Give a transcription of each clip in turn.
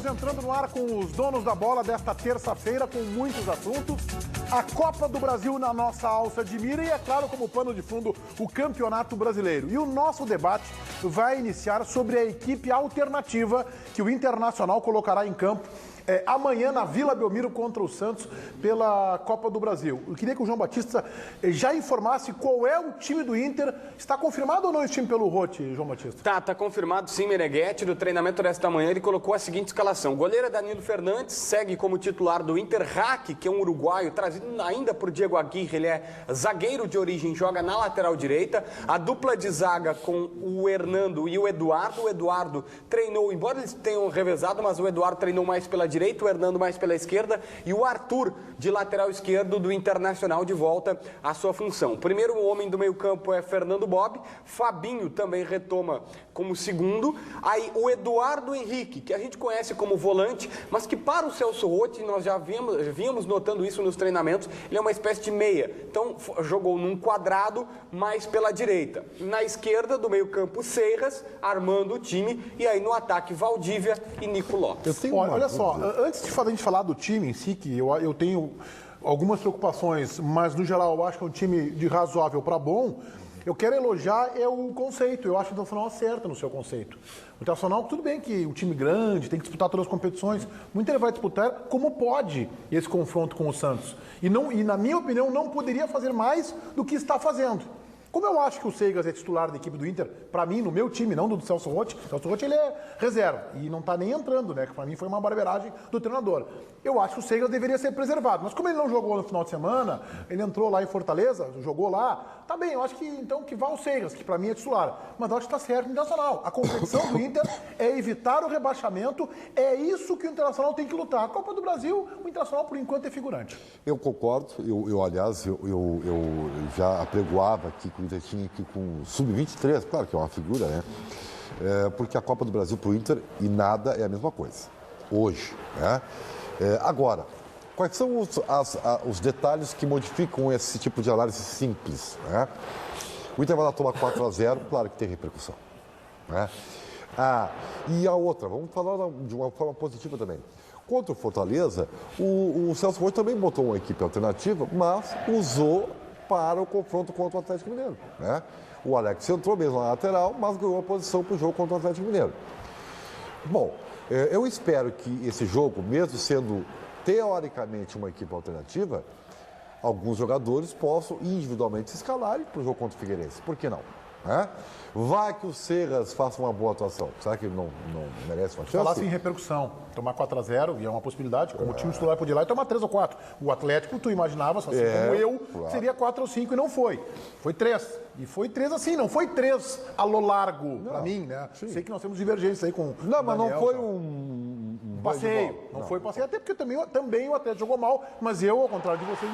Estamos entrando no ar com os donos da bola desta terça-feira, com muitos assuntos. A Copa do Brasil na nossa alça de mira e, é claro, como pano de fundo, o Campeonato Brasileiro. E o nosso debate vai iniciar sobre a equipe alternativa que o Internacional colocará em campo amanhã na Vila Belmiro contra o Santos pela Copa do Brasil. Eu queria que o João Batista já informasse qual é o time do Inter. Está confirmado ou não esse time pelo Rotti, João Batista? Tá confirmado sim, Meneghetti. No treinamento desta manhã ele colocou a seguinte escalação. Goleiro é Danilo Fernandes, segue como titular do Inter Raque, que é um uruguaio, trazido ainda por Diego Aguirre. Ele é zagueiro de origem, joga na lateral direita. A dupla de zaga com o Hernando e o Eduardo. O Eduardo treinou, embora eles tenham revezado, mas o Eduardo treinou mais pela direita, o Hernando mais pela esquerda e o Arthur de lateral esquerdo do Internacional de volta à sua função. O primeiro homem do meio campo é Fernando Bob, Fabinho também retoma como segundo, aí o Eduardo Henrique, que a gente conhece como volante, mas que para o Celso Rotti, nós já víamos notando isso nos treinamentos, ele é uma espécie de meia, então jogou num quadrado mais pela direita. Na esquerda do meio campo, Seiras, armando o time, e aí no ataque, Valdívia e Nico Lopes. Olha só, antes de a gente falar do time em si, que eu tenho algumas preocupações, mas no geral eu acho que é um time de razoável para bom, eu quero elogiar o conceito. Eu acho que o Internacional acerta no seu conceito. O Internacional, tudo bem que o time grande tem que disputar todas as competições, o Inter vai disputar como pode esse confronto com o Santos. E na minha opinião, não poderia fazer mais do que está fazendo. Como eu acho que o Seigas é titular da equipe do Inter, para mim, no meu time, não do Celso Rotti, o Celso Rotti ele é reserva e não está nem entrando, né? Que para mim foi uma barbeiragem do treinador. Eu acho que o Seigas deveria ser preservado, mas como ele não jogou no final de semana, ele entrou lá em Fortaleza, jogou lá, tá bem, eu acho que então que vá o Seigas, que para mim é titular. Mas eu acho que está certo o Internacional. A competição do Inter é evitar o rebaixamento, é isso que o Internacional tem que lutar. A Copa do Brasil, o Internacional por enquanto é figurante. Eu concordo, aliás, eu já apregoava aqui que o Inter tinha aqui com sub-23, claro que é uma figura, né? Porque a Copa do Brasil para o Inter e nada é a mesma coisa, hoje, né? Agora, quais são os detalhes que modificam esse tipo de análise simples, né? O Inter vai lá tomar 4-0, claro que tem repercussão, né? E a outra, vamos falar de uma forma positiva também. Contra o Fortaleza, o Celso Rotti também botou uma equipe alternativa, mas usou para o confronto contra o Atlético Mineiro, né? O Alex entrou mesmo na lateral, mas ganhou a posição para o jogo contra o Atlético Mineiro. Bom, eu espero que esse jogo, mesmo sendo teoricamente uma equipe alternativa, alguns jogadores possam individualmente se escalarem para o jogo contra o Figueirense. Por que não? Vai que o Seiras faça uma boa atuação. Será que ele não merece uma chance? Falasse em repercussão, tomar 4-0, e é uma possibilidade, como o time titular podia ir lá e tomar 3 ou 4. O Atlético, tu imaginavas, assim como eu, claro, seria 4 ou 5 e não foi. Foi 3. E foi 3 assim, não foi 3 a lo largo, pra mim, né? Sim. Sei que nós temos divergência aí com Não, mas Daniel, não foi um passeio. Não foi passeio, até porque também o Atlético jogou mal, mas eu, ao contrário de vocês,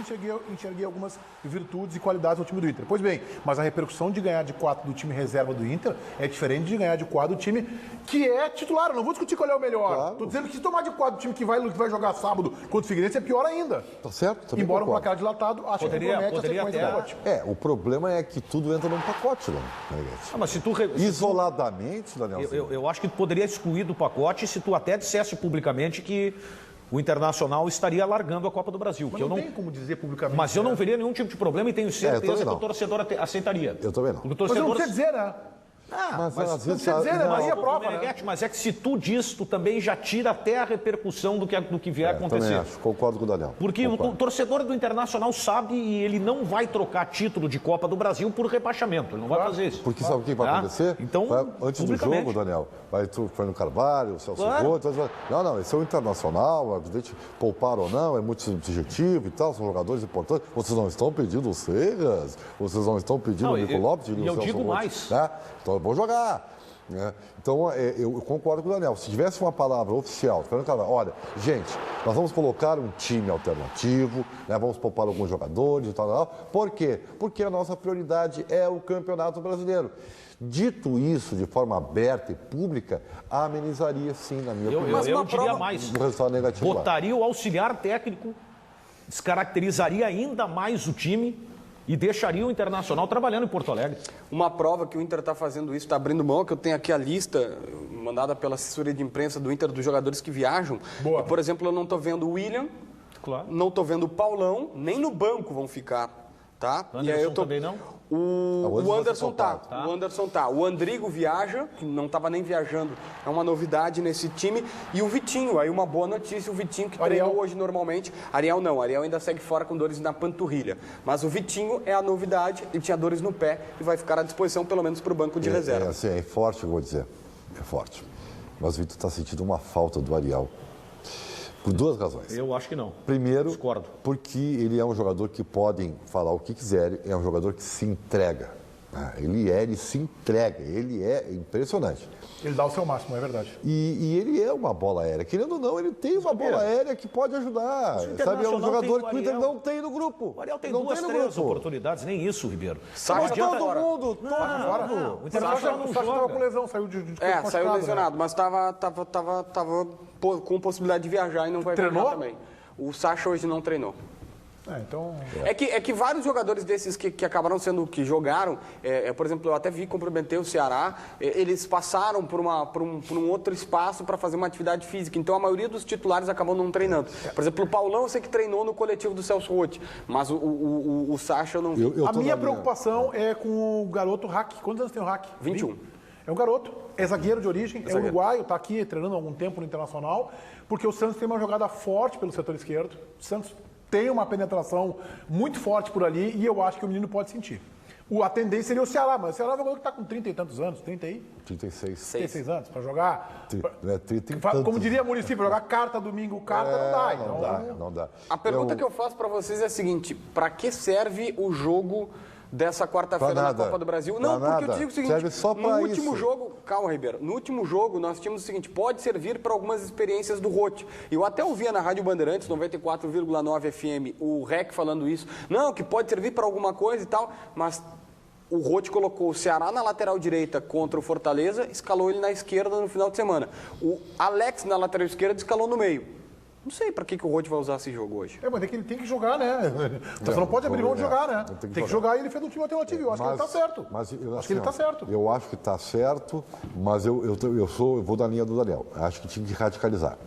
enxerguei algumas virtudes e qualidades no time do Inter. Pois bem, mas a repercussão de ganhar de 4 do time reserva do Inter é diferente de ganhar de 4 do time que é titular. Eu não vou discutir qual é o melhor. Claro. Tô dizendo que se tomar de 4 do time que vai jogar sábado contra o Figueirense é pior ainda. Tá certo. Embora o placar dilatado, acho que promete a sequência do ótimo. O problema é que tudo entra num pacote, né? Mas se tu isoladamente, Daniel. Eu acho que tu poderia excluir do pacote se tu até dissesse publicamente que o Internacional estaria largando a Copa do Brasil. Mas não tem como dizer publicamente. Mas eu não veria nenhum tipo de problema e tenho certeza que o torcedor aceitaria. Eu também não. Mas não quer dizer, né? Mas às vezes não quer dizer, né? Maria prova, né? Mas é que se tu diz, tu também já tira até a repercussão do que vier a acontecer. Também acho, concordo com o Daniel. Porque o torcedor do Internacional sabe e ele não vai trocar título de Copa do Brasil por rebaixamento. Ele não vai fazer isso. Porque sabe o que vai acontecer? Então, antes do jogo, Daniel, vai tu foi no Carvalho, o Celso Rotti, não, esse é o Internacional, poupar ou não, é muito subjetivo e tal, são jogadores importantes. Vocês não estão pedindo o Seiras, vocês não estão pedindo o Nico Lopes, e eu digo mais. Então, vou jogar. Então, eu concordo com o Daniel. Se tivesse uma palavra oficial, olha, gente, nós vamos colocar um time alternativo, né, vamos poupar alguns jogadores e tal. Por quê? Porque a nossa prioridade é o Campeonato Brasileiro. Dito isso de forma aberta e pública, amenizaria sim, na minha opinião. Eu diria mais. Um resultado negativo. Botaria o auxiliar técnico, descaracterizaria ainda mais o time e deixaria o Internacional trabalhando em Porto Alegre. Uma prova que o Inter está fazendo isso, está abrindo mão, que eu tenho aqui a lista mandada pela assessoria de imprensa do Inter dos jogadores que viajam. Boa. E, por exemplo, eu não estou vendo o William, Claro. não estou vendo o Paulão, nem no banco vão ficar, tá? Anderson também não? O Anderson tá. tá. O Anderson tá. O Andrigo viaja, que não estava nem viajando, é uma novidade nesse time. E o Vitinho, aí uma boa notícia, o Vitinho que Ariel. treinou hoje normalmente. Ariel não, Ariel ainda segue fora com dores na panturrilha. Mas o Vitinho é a novidade, ele tinha dores no pé e vai ficar à disposição pelo menos para o banco de reserva. É forte, eu vou dizer. É forte. Mas o Vitor está sentindo uma falta do Ariel. Por duas razões. Eu acho que não. Primeiro, Discordo. porque ele é um jogador que podem falar o que quiserem, é um jogador que se entrega. Ele se entrega, ele é impressionante. Ele dá o seu máximo, é verdade. E ele é uma bola aérea. Querendo ou não, ele tem uma bola aérea que pode ajudar. Sabe, é um jogador que o Inter não tem no grupo. O Ariel tem não duas, tem no três grupo. oportunidades, nem isso, Ribeiro. Sacha Não adianta- Todo mundo, Não, o Internacional não O Sacha estava com joga. lesão, saiu de Saiu machucado, lesionado, mas tava com possibilidade de viajar e não vai Treinou? viajar também. O Sacha hoje não treinou. Então, É que vários jogadores desses que acabaram sendo, que jogaram, por exemplo, eu até vi, cumprimentei o Ceará, eles passaram por um outro espaço para fazer uma atividade física, então a maioria dos titulares acabam não treinando. Por exemplo, o Paulão eu sei que treinou no coletivo do Celso Roth, mas o Sacha eu não vi. a minha preocupação é com o garoto Hack. Quantos anos tem o Hack? 21. É um garoto, é zagueiro de origem, é zagueiro. uruguaio, está aqui treinando há algum tempo no Internacional, porque o Santos tem uma jogada forte pelo setor esquerdo. O Santos tem uma penetração muito forte por ali e eu acho que o menino pode sentir. A tendência seria o Ceará, mas o Ceará é um jogador que está com 30 e tantos anos, 30 aí? 36. 36 anos, para jogar. 30 e Como tantos. diria município, jogar carta domingo, carta não dá. Então, Não dá. A pergunta que eu faço para vocês é a seguinte: para que serve o jogo dessa quarta-feira Pra na nada. Copa do Brasil? Pra Não, porque eu nada. te digo o seguinte, Serve só no pra último isso. jogo, calma, Ribeiro, no último jogo nós tínhamos o seguinte, pode servir para algumas experiências do Roth. Eu até ouvia na Rádio Bandeirantes, 94,9 FM, o REC falando isso, não, que pode servir para alguma coisa e tal, mas o Roth colocou o Ceará na lateral direita contra o Fortaleza, escalou ele na esquerda no final de semana. O Alex na lateral esquerda escalou no meio. Não sei para que o Roth vai usar esse jogo hoje. mas é que ele tem que jogar, né? Você não pode abrir mão de jogar, né? Tem que jogar e ele fez um time alternativo. Eu acho que ele está certo. Mas acho que ele está certo. Eu acho que está certo, mas eu vou da linha do Daniel. Acho que tinha que radicalizar.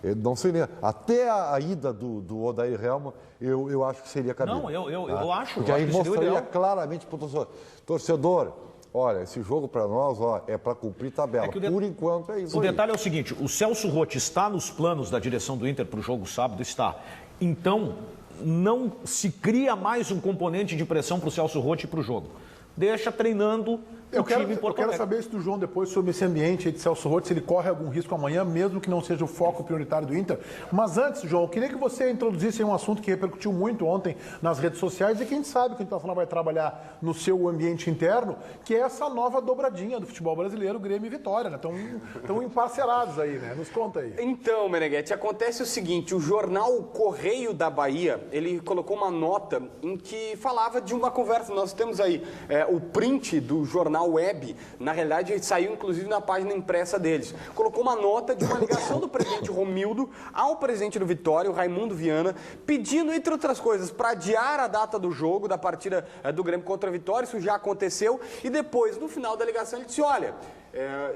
Eu não sei nem. Até a ida do Odair Helma, eu acho que seria cabível. Não, eu acho. Porque eu aí acho que seria o mostraria ideal. claramente para o torcedor. Olha, esse jogo para nós é para cumprir tabela. É que Por enquanto é isso. O aí. detalhe é o seguinte, o Celso Roth está nos planos da direção do Inter para o jogo sábado? Está. Então, não se cria mais um componente de pressão para o Celso Roth e para o jogo. Deixa treinando Eu o time em quero Porto Alegre. saber isso do João depois sobre esse ambiente aí de Celso Roth, se ele corre algum risco amanhã, mesmo que não seja o foco prioritário do Inter. Mas antes, João, eu queria que você introduzisse aí um assunto que repercutiu muito ontem nas redes sociais e que a gente sabe que o Internacional vai trabalhar no seu ambiente interno, que é essa nova dobradinha do futebol brasileiro, Grêmio e Vitória, né? Estão emparcerados aí, né? Nos conta aí. Então, Meneghetti, acontece o seguinte, o jornal Correio da Bahia, ele colocou uma nota em que falava de uma conversa, nós temos aí o print do jornal Web, na realidade ele saiu inclusive na página impressa deles, colocou uma nota de uma ligação do presidente Romildo ao presidente do Vitória, o Raimundo Viana, pedindo, entre outras coisas, para adiar a data do jogo, da partida do Grêmio contra a Vitória, isso já aconteceu, e depois, no final da ligação, ele disse, olha,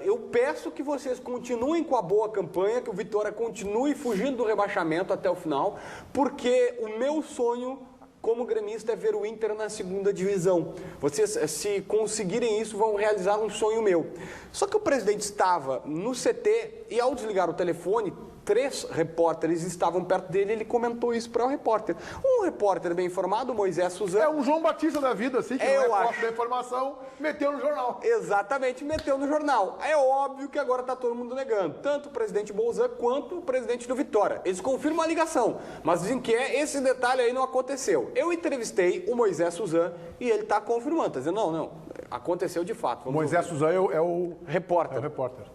eu peço que vocês continuem com a boa campanha, que o Vitória continue fugindo do rebaixamento até o final, porque o meu sonho como gremista é ver o Inter na segunda divisão. Vocês, se conseguirem isso, vão realizar um sonho meu. Só que o presidente estava no CT e ao desligar o telefone, 3 repórteres estavam perto dele e ele comentou isso para o repórter. Um repórter bem informado, Moisés Suzano. É um João Batista da vida, assim, que Eu não é acho. foto da informação, meteu no jornal. Exatamente, meteu no jornal. É óbvio que agora está todo mundo negando, tanto o presidente Bolzan quanto o presidente do Vitória. Eles confirmam a ligação, mas dizem que esse detalhe aí não aconteceu. Eu entrevistei o Moisés Suzano e ele está confirmando, está dizendo, não, aconteceu de fato. Vamos Moisés ouvir. Suzano é o Repórter. repórter.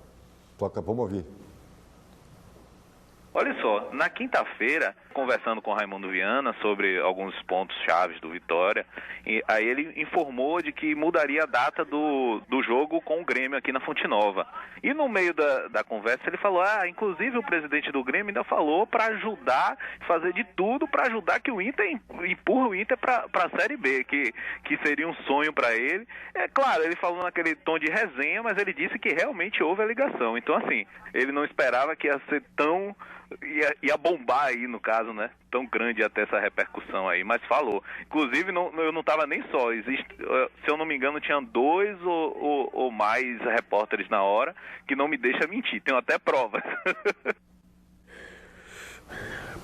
Vamos ouvir. Olha só, na quinta-feira, conversando com o Raimundo Viana sobre alguns pontos chaves do Vitória, aí ele informou de que mudaria a data do jogo com o Grêmio aqui na Fonte Nova. E no meio da conversa ele falou, inclusive o presidente do Grêmio ainda falou para ajudar, fazer de tudo para ajudar que o Inter empurra o Inter para a Série B, que seria um sonho para ele. É claro, ele falou naquele tom de resenha, mas ele disse que realmente houve a ligação. Então, assim, ele não esperava que ia ser tão... ia bombar aí, no caso, né? Tão grande até essa repercussão aí, mas falou. Inclusive, eu não estava nem só. Se eu não me engano, tinha 2 ou mais repórteres na hora, que não me deixa mentir. Tenho até provas.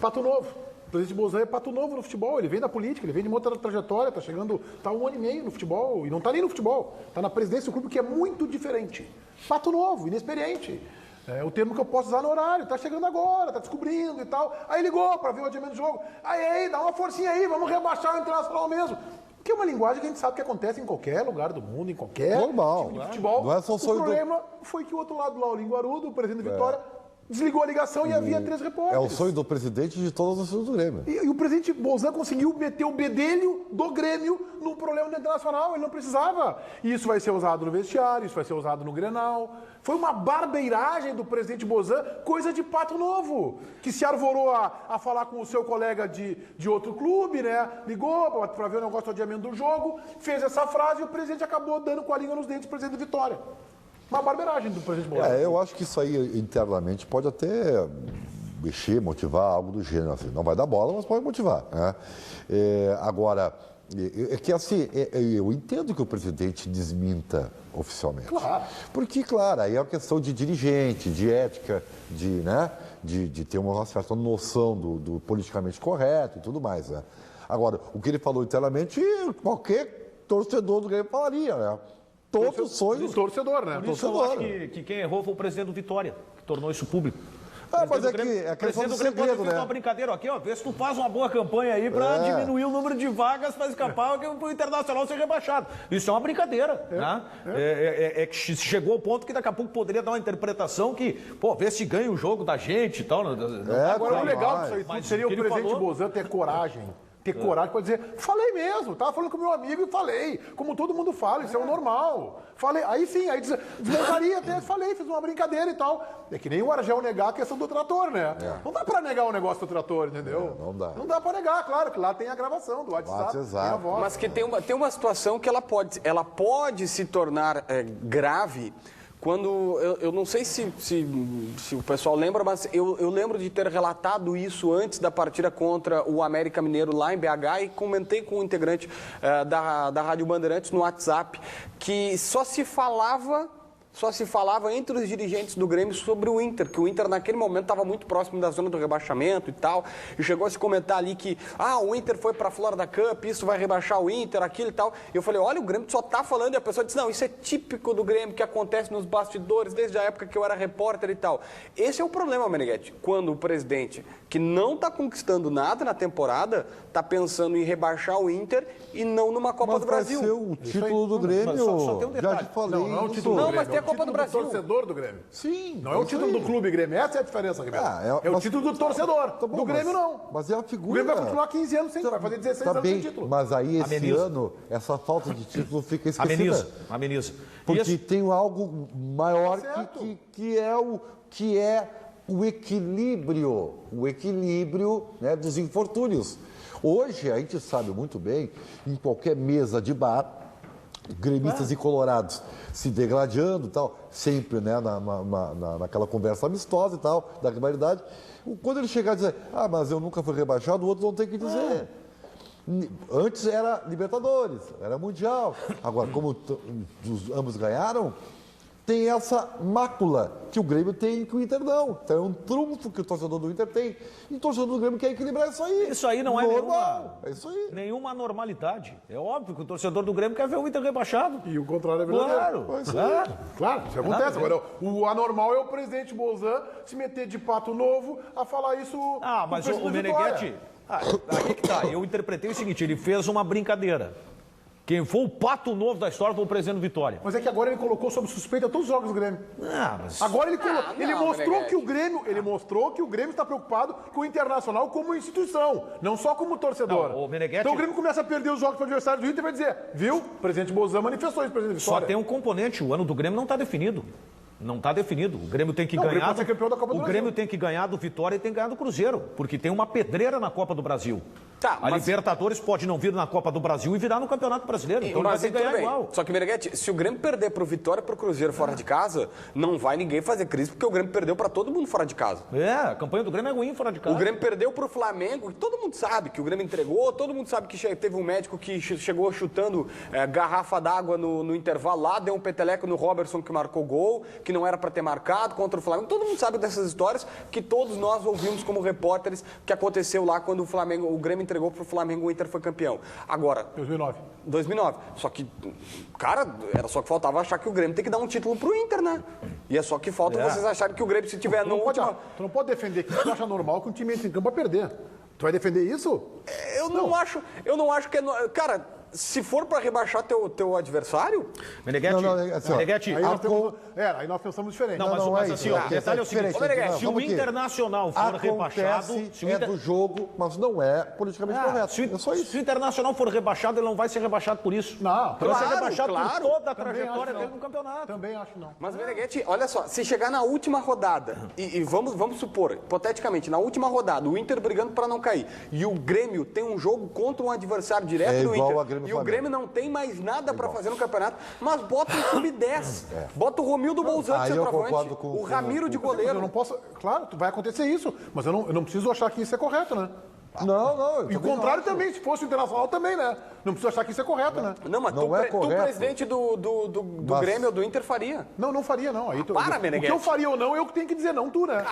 Pato Novo. O presidente Bozan é pato novo no futebol. Ele vem da política, ele vem de uma outra trajetória, tá 1 ano e meio no futebol, e não tá nem no futebol. Tá na presidência do clube, que é muito diferente. Pato novo, inexperiente. É o termo que eu posso usar no horário, tá chegando agora, tá descobrindo e tal. Aí ligou para ver o adiamento do jogo. Aí, dá uma forcinha aí, vamos rebaixar o Internacional mesmo. Que é uma linguagem que a gente sabe que acontece em qualquer lugar do mundo, em qualquer normal, time de futebol. Não é só o problema foi que o outro lado lá, o Linguarudo, o presidente do Vitória, desligou a ligação e havia 3 repórteres. É o sonho do presidente de todos os sonhos do Grêmio. E o presidente Bozan conseguiu meter o bedelho do Grêmio no problema do Internacional. Ele não precisava. E isso vai ser usado no vestiário, isso vai ser usado no Grenal. Foi uma barbeiragem do presidente Bozan, coisa de pato novo, que se arvorou a falar com o seu colega de outro clube, né? Ligou para ver o negócio do adiamento do jogo, fez essa frase e o presidente acabou dando com a língua nos dentes do presidente do Vitória. Uma barbeiragem do presidente Bozan. Eu acho que isso aí internamente pode até mexer, motivar algo do gênero. Assim. Não vai dar bola, mas pode motivar. Né? Agora, é que assim, eu entendo que o presidente desminta oficialmente. Claro. Porque, claro, aí é uma questão de dirigente, de ética, de ter uma certa noção do politicamente correto e tudo mais. Né? Agora, o que ele falou internamente, qualquer torcedor do Grêmio falaria, né? Todos sonhos do torcedor, né? Por isso eu acho que quem errou foi o presidente do Vitória, que tornou isso público. Mas é questão do segredo, né? Uma brincadeira aqui, ó, vê se tu faz uma boa campanha aí pra diminuir o número de vagas pra escapar que o Internacional seja rebaixado. Isso é uma brincadeira, né? É que chegou ao ponto que daqui a pouco poderia dar uma interpretação que, vê se ganha o jogo da gente e tal. Agora, o legal disso aí tudo seria o presidente Bozan ter coragem. Ter coragem para dizer, falei mesmo, tava falando com meu amigo e falei, como todo mundo fala, isso é o normal. Falei, aí sim, aí desmontaria até, falei, fiz uma brincadeira e tal. É que nem o Argel negar a questão do trator, né? Não dá para negar o negócio do trator, entendeu? Não dá. Não dá para negar, claro, que lá tem a gravação do WhatsApp, tem a voz. Mas que tem uma situação que ela pode se tornar grave. Quando, eu não sei se o pessoal lembra, mas eu lembro de ter relatado isso antes da partida contra o América Mineiro lá em BH e comentei com um integrante da Rádio Bandeirantes no WhatsApp que só se falava entre os dirigentes do Grêmio sobre o Inter, que o Inter naquele momento estava muito próximo da zona do rebaixamento e tal, e chegou a se comentar ali que, o Inter foi para a Florida Cup, isso vai rebaixar o Inter, aquilo e tal. E eu falei, olha, o Grêmio só está falando, e a pessoa disse, não, isso é típico do Grêmio, que acontece nos bastidores, desde a época que eu era repórter e tal. Esse é o problema, Meneghetti, quando o presidente, que não está conquistando nada na temporada, está pensando em rebaixar o Inter e não numa Copa do Brasil. Mas vai ser o título do Grêmio, só tem um detalhe. já te falei. Não é o título do Grêmio, mas tem a Copa do Brasil. É o torcedor do Grêmio. Sim. Não é o título do clube Grêmio, essa é a diferença, Ribeiro. É o título do torcedor. Tá bom, do Grêmio, não. Mas é a figura. O Grêmio vai continuar 15 anos sem, vai fazer 16 anos sem título. Mas aí esse Ameniza. ano, essa falta de título fica esquecida. Ameniza. Porque tem algo maior que é o equilíbrio, né, dos infortúnios. Hoje, a gente sabe muito bem, em qualquer mesa de bar, gremistas e colorados se degradando e tal, sempre, né, naquela conversa amistosa e tal, da rivalidade. Quando ele chegar a dizer, mas eu nunca fui rebaixado, o outro não tem que dizer. Antes era Libertadores, era Mundial. Agora, como ambos ganharam, tem essa mácula que o Grêmio tem e que o Inter não. Então é um trunfo que o torcedor do Inter tem. E o torcedor do Grêmio quer equilibrar isso aí. Isso aí não normal. É nenhuma normalidade. É óbvio que o torcedor do Grêmio quer ver o Inter rebaixado. E o contrário é verdadeiro. Claro, isso acontece. Agora, o anormal é o presidente Bozan se meter de pato novo a falar isso. Mas o Meneghetti, aí que tá. Eu interpretei o seguinte, ele fez uma brincadeira. Quem foi o pato novo da história foi o presidente do Vitória. Mas é que agora ele colocou sob suspeita todos os jogos do Grêmio. Mas... Agora ele, ele mostrou Meneghetti. que o Grêmio, ele mostrou que o Grêmio está preocupado com o Internacional como instituição, não só como torcedor. Não, o Meneghetti- Então o Grêmio começa a perder os jogos para o adversário do Inter e vai dizer, viu? O presidente Bozan manifestou isso, presidente Só Vitória. tem um componente, o ano do Grêmio não está definido. Não está definido. O Grêmio tem que Não, o Grêmio ganhar. pode ser campeão da Copa do O Brasil. Grêmio tem que ganhar do Vitória e tem que ganhar do Cruzeiro, porque tem uma pedreira na Copa do Brasil. Tá, a mas- Libertadores pode não vir na Copa do Brasil e virar no Campeonato Brasileiro. Então ele vai Mas ter que tudo ganhar bem. igual. Só que, Meneghetti, se o Grêmio perder pro Vitória e pro Cruzeiro fora de casa, não vai ninguém fazer crise, porque o Grêmio perdeu para todo mundo fora de casa. A campanha do Grêmio é ruim fora de casa. O Grêmio perdeu pro Flamengo, que todo mundo sabe que o Grêmio entregou, todo mundo sabe que teve um médico que chegou chutando garrafa d'água no intervalo lá, deu um peteleco no Robertson que marcou gol, que não era para ter marcado contra o Flamengo. Todo mundo sabe dessas histórias que todos nós ouvimos como repórteres que aconteceu lá quando o Grêmio entregou pro Flamengo, o Inter foi campeão. Agora, 2009. Só que, cara, era só que faltava achar que o Grêmio tem que dar um título pro Inter, né? E é só que falta vocês acharem que o Grêmio, se tiver no último... Tu não pode defender que tu acha normal que um time entre em campo a perder. Tu vai defender isso? Eu não acho que é... Cara, se for para rebaixar teu adversário... Meneghetti, assim, ó, Meneghetti, Aí nós pensamos diferente. Não, mas assim, ó, o detalhe é o seguinte, diferente. se o Vamos aqui. Internacional for rebaixado... Se o É Inter- do jogo, mas não é politicamente correto. É só isso. Se o Internacional for rebaixado, ele não vai ser rebaixado por isso. Não, Ele vai ser claro, rebaixado claro. por toda a Também trajetória acho dele não. no campeonato. Também acho não. Mas, Meneghetti, olha só, se chegar na última rodada, e vamos supor, hipoteticamente, na última rodada, o Inter brigando para não cair, e o Grêmio tem um jogo contra um adversário direto É do igual Inter, a Grêmio e o Flamengo. Grêmio não tem mais nada para fazer no campeonato, mas bota o sub-10, bota o Romildo Bolzan de Aí eu centroavante, concordo com o Ramiro de goleiro. Eu não posso... Claro, vai acontecer isso, mas eu não preciso achar que isso é correto, né? Não. E o contrário também, se fosse o Internacional também, né? Não preciso achar que isso é correto, né? Não, mas Não tu, é tu correto. presidente do Mas- Grêmio ou do Inter faria. Não faria, não. Aí para, o que Meneghetti. eu faria ou não, eu que tenho que dizer, não tu, né?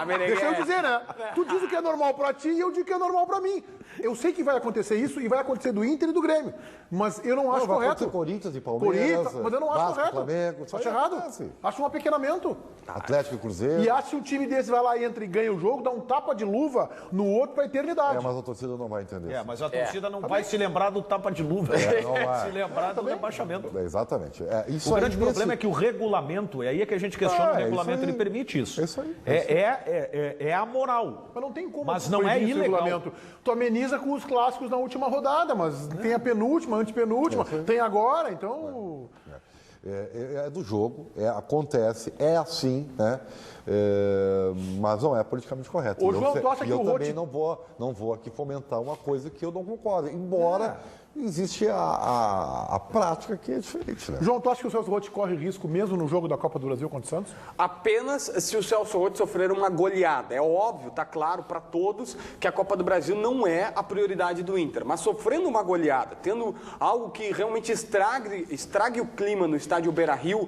Meneghetti. Deixa eu dizer, né? Tu diz o que é normal pra ti e eu digo que é normal pra mim. Eu sei que vai acontecer isso e vai acontecer do Inter e do Grêmio. Mas eu não acho vai correto. acontecer Corinthians e Palmeiras, mas eu não acho Vasco, correto. Flamengo, isso Acho aí errado. acontece. Acho um apequenamento. Atlético e Cruzeiro. E acho que um time desse vai lá, entra e ganha o jogo, dá um tapa de luva no outro pra eternidade. Mas a torcida não vai entender. Mas a torcida não vai se lembrar do tapa de luva. não vai. Se lembrar do rebaixamento. Exatamente. Isso O aí grande problema é que o regulamento, é aí que a gente questiona, o isso regulamento aí. ele permite isso. É isso aí. É a moral. Mas não tem como. Mas não é proibir esse ilegal. regulamento. Tu ameniza com os clássicos na última rodada, mas tem a penúltima, antepenúltima, tem agora, então... É do jogo, acontece, é assim, né? Mas não é politicamente correto. Ô, João, tu acha que eu o também Rotti- não vou aqui fomentar uma coisa que eu não concordo, embora existe a prática que é diferente, né? João, tu acha que o Celso Rotti corre risco mesmo no jogo da Copa do Brasil contra o Santos? Apenas se o Celso Rotti sofrer uma goleada. É óbvio, tá claro para todos que a Copa do Brasil não é a prioridade do Inter. Mas sofrendo uma goleada, tendo algo que realmente estrague o clima no estádio Beira-Rio,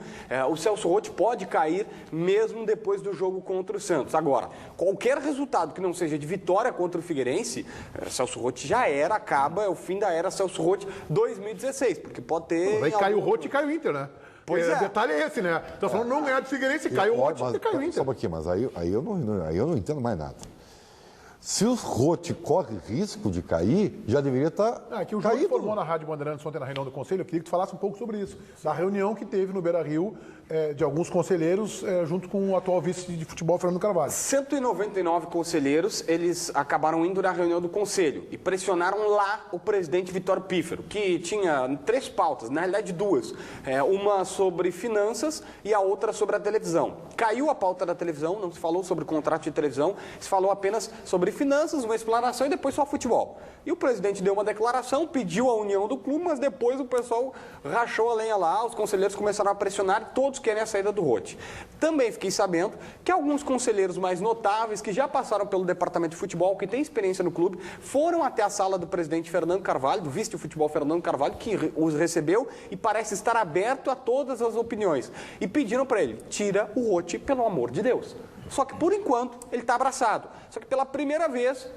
o Celso Rotti pode cair mesmo depois do jogo contra o Santos. Agora, qualquer resultado que não seja de vitória contra o Figueirense, Celso Rotti já era, acaba, é o fim da era Celso Rotti 2016, porque pode ter... Aí cai o Rotti e cai o Inter, né? Pois O é. detalhe é esse, né? Então falando não ganhar do Figueirense, cai o Rotti e cai o Inter. Só um pouquinho, mas aí eu não entendo mais nada. Se o Rotti corre risco de cair, já deveria estar Que o João caído. informou na Rádio Bandeirantes ontem na reunião do Conselho, eu queria que tu falasse um pouco sobre isso. Da reunião que teve no Beira-Rio de alguns conselheiros junto com o atual vice de futebol, Fernando Carvalho. 199 conselheiros, eles acabaram indo na reunião do Conselho e pressionaram lá o presidente Vitório Pífero, que tinha 3 pautas, na realidade 2. Uma sobre finanças e a outra sobre a televisão. Caiu a pauta da televisão, não se falou sobre contrato de televisão, se falou apenas sobre finanças, uma explanação e depois só futebol. E o presidente deu uma declaração, pediu a união do clube, mas depois o pessoal rachou a lenha lá, os conselheiros começaram a pressionar e todos querem a saída do Rotti. Também fiquei sabendo que alguns conselheiros mais notáveis, que já passaram pelo departamento de futebol, que têm experiência no clube, foram até a sala do presidente Fernando Carvalho, do vice de futebol Fernando Carvalho, que os recebeu e parece estar aberto a todas as opiniões. E pediram para ele, tira o Rotti, pelo amor de Deus. Só que, por enquanto, ele está abraçado. Só que, pela primeira vez,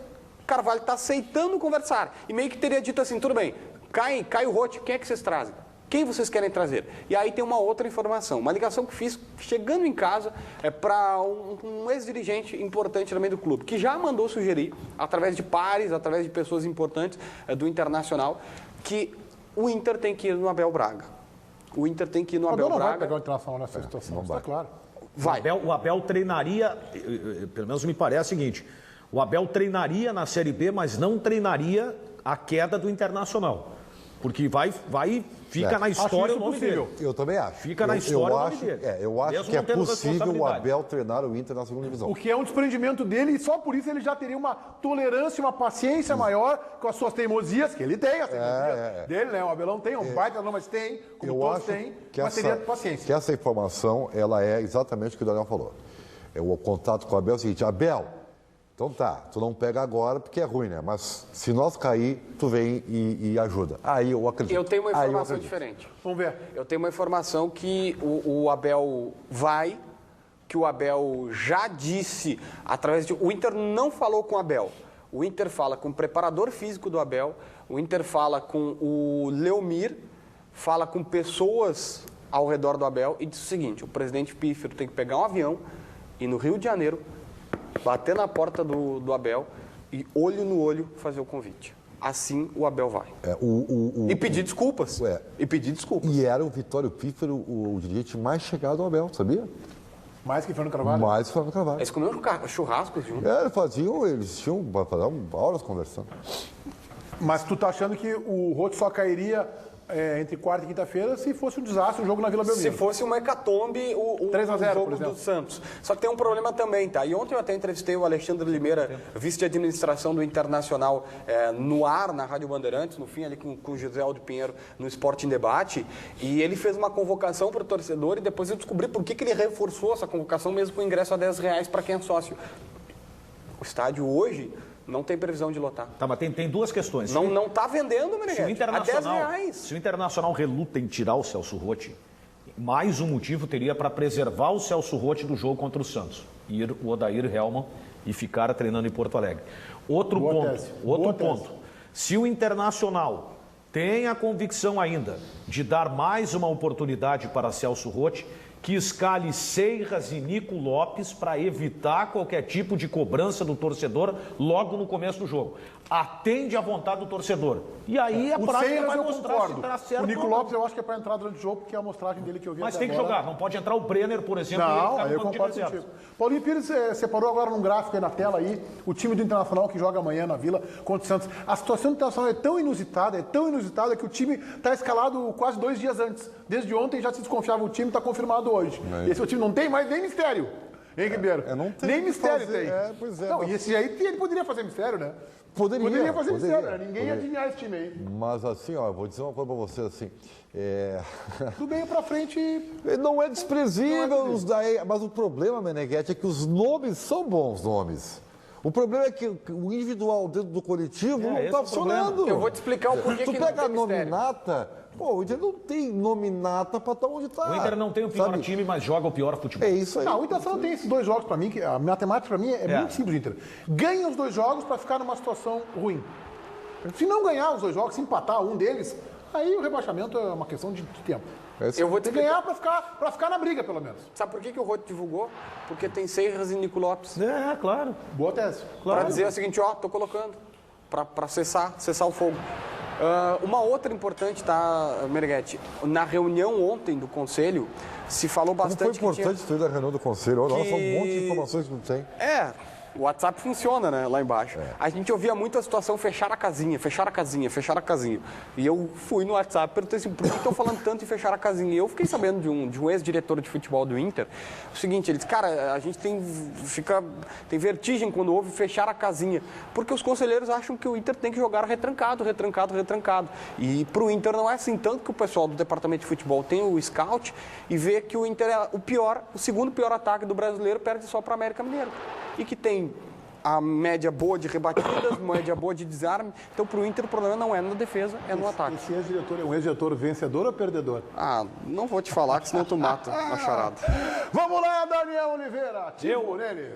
Carvalho está aceitando conversar. E meio que teria dito assim, tudo bem, cai o Rotti, quem é que vocês trazem? Quem vocês querem trazer? E aí tem uma outra informação, uma ligação que fiz chegando em casa para um ex-dirigente importante também do clube, que já mandou sugerir, através de pares, através de pessoas importantes do Internacional, que o Inter tem que ir no Abel Braga. O Inter tem que ir no Abel Não vai Braga. pegar o Internacional nessa situação, está claro. Vai. O Abel treinaria, pelo menos me parece o seguinte, o Abel treinaria na Série B, mas não treinaria a queda do Internacional. Porque fica na história o nome dele. Eu também acho. Fica na história o nome dele. Eu acho Mesmo que é não tendo possível o responsabilidade. Abel treinar o Inter na segunda divisão. O que é um desprendimento dele e só por isso ele já teria uma tolerância, uma paciência maior com as suas teimosias, que ele tem as teimosias dele, né? O Abelão tem, um baita não, mas tem, como todos têm, mas teria paciência. Que essa informação, ela é exatamente o que o Daniel falou. O contato com o Abel é o seguinte, Abel, então tá, tu não pega agora porque é ruim, né? Mas se nós cair, tu vem e ajuda. Aí eu acredito. Eu tenho uma informação diferente. Vamos ver. Eu tenho uma informação que o Abel vai, que o Abel já disse através de... O Inter não falou com o Abel. O Inter fala com o preparador físico do Abel, o Inter fala com o Leomir, fala com pessoas ao redor do Abel e diz o seguinte, o presidente Pífero tem que pegar um avião e no Rio de Janeiro bater na porta do Abel e olho no olho fazer o convite. Assim o Abel vai. E pedir desculpas. E pedir desculpas. E era o Vitório Pífero o dirigente mais chegado ao Abel, sabia? Mais que Fernando Carvalho? Mais que Fernando Carvalho. Eles comiam churrascos juntos. Eles tinham horas conversando. Mas tu tá achando que o Roth só cairia entre quarta e quinta-feira se fosse um desastre o jogo na Vila Belmiro? Se fosse uma hecatombe, o 3-0, jogo do Santos. Só que tem um problema também, tá? E ontem eu até entrevistei o Alexandre Limeira, vice de administração do Internacional, no ar, na Rádio Bandeirantes, no fim ali com o José Aldo Pinheiro, no Esporte em Debate, e ele fez uma convocação para o torcedor e depois eu descobri por que ele reforçou essa convocação mesmo com o ingresso a R$10 para quem é sócio. O estádio hoje não tem previsão de lotar. Tá, mas tem duas questões. Não está vendendo, Meneghete, a R$10. Se o Internacional reluta em tirar o Celso Roth, mais um motivo teria para preservar o Celso Roth do jogo contra o Santos. Ir o Odair Hellmann e ficar treinando em Porto Alegre. Outro ponto. Se o Internacional tem a convicção ainda de dar mais uma oportunidade para Celso Roth, que escale Seiras e Nico Lopes para evitar qualquer tipo de cobrança do torcedor logo no começo do jogo. Atende à vontade do torcedor. E aí a prática vai mostrar se está certo. O Nico Lopes eu acho que é para entrar durante o jogo, porque é a amostragem dele que eu vi Mas até tem que agora. jogar, não pode entrar o Brenner, por exemplo. Não, aí eu concordo contigo. Paulinho Pires separou agora num gráfico aí na tela aí, o time do Internacional que joga amanhã na Vila contra o Santos. A situação do Internacional é tão inusitada que o time está escalado quase 2 dias antes. Desde ontem já se desconfiava o time, está confirmado hoje. E esse time não tem mais nem mistério, hein, Ribeiro? Não tem nem mistério fazer, tem. Pois é. Não, mas... e esse aí ele poderia fazer mistério, né? Poderia fazer mistério, né? Ninguém ia adivinhar esse time aí. Mas assim, ó, eu vou dizer uma coisa pra você assim. Do meio pra frente. Não é desprezível os daí, mas o problema, Meneghete, é que os nomes são bons nomes. O problema é que o individual dentro do coletivo não está funcionando. Eu vou te explicar o porquê que não tem mistério. Tu pega a nominata, o Inter não tem nominata para estar onde está. O Inter não tem o pior time, mas joga o pior futebol. É isso aí. Não, o Internacional tem esses 2 jogos para mim, que a matemática para mim é muito simples, Inter. Ganha os 2 jogos para ficar numa situação ruim. Se não ganhar os 2 jogos, se empatar um deles, aí o rebaixamento é uma questão de tempo. Eu vou te Tem que ganhar para ficar na briga, pelo menos. Sabe por que o Roth divulgou? Porque tem Seiras e Nico Lopes. Claro. Boa tese. Para dizer o seguinte, tô colocando, para cessar o fogo. Uma outra importante, tá, Meneghete? Na reunião ontem do Conselho, se falou bastante. Como foi importante ter na reunião do Conselho? Olha, são um monte de informações que não tem. O WhatsApp funciona, né, lá embaixo. A gente ouvia muito a situação fechar a casinha. E eu fui no WhatsApp e perguntei assim, por que estão falando tanto em fechar a casinha? E eu fiquei sabendo de um ex-diretor de futebol do Inter, o seguinte, ele disse, cara, a gente tem vertigem quando ouve fechar a casinha, porque os conselheiros acham que o Inter tem que jogar retrancado. E pro Inter não é assim, tanto que o pessoal do departamento de futebol tem o scout e vê que o Inter é o segundo pior ataque do brasileiro, perde só para o América Mineiro. E que tem a média boa de rebatidas, média boa de desarme. Então, para o Inter, o problema não é na defesa, é no ataque. Esse ex-diretor é um ex-diretor vencedor ou perdedor? Não vou te falar, que senão tu mata a charada. Vamos lá, Daniel Oliveira.